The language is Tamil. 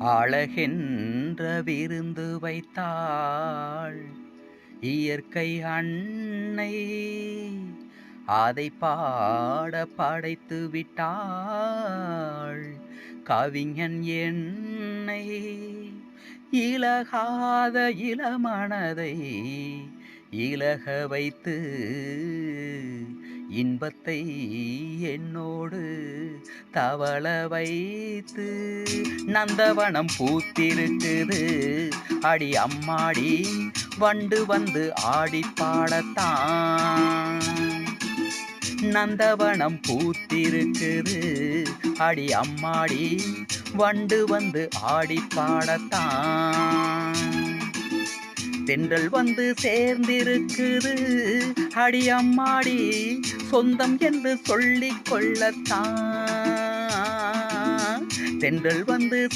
அழகென்ற விருந்து வைத்தாள் இயற்கை அன்னை. அதை பாட படைத்து விட்டாள் கவிஞன் என்னை. இலகாத இளமனதை இலக வைத்து இன்பத்தை என்னோடு தவள வைத்து. நந்தவனம் பூத்திருக்குது அடி அம்மாடி, வண்டு வந்து ஆடி பாடத்தான். நந்தவனம் பூத்திருக்குது அடி அம்மாடி, வண்டு வந்து ஆடி பாடத்தான். தென்றல் வந்து சேர்ந்திருக்குது அடி அம்மாடி, சொந்தம் என்று சொல்லிக் கொள்ளத்தான். தென்றல் வந்து